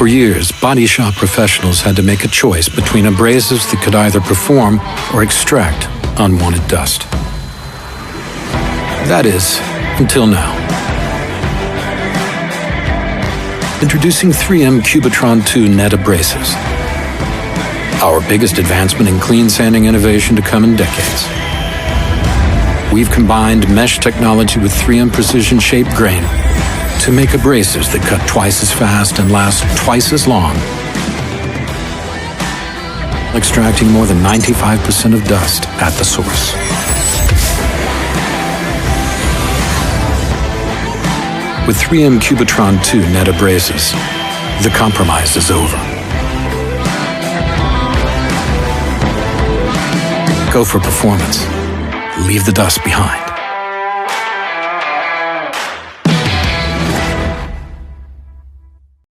For years, body shop professionals had to make a choice between abrasives that could either perform or extract unwanted dust. That is, until now. Introducing 3M Cubitron 2 Net Abrasives. Our biggest advancement in clean sanding innovation to come in decades. We've combined mesh technology with 3M precision shaped grain to make abrasives that cut twice as fast and last twice as long, extracting more than 95% of dust at the source. With 3M Cubitron 2 Net Abrasives, the compromise is over. Go for performance. Leave the dust behind.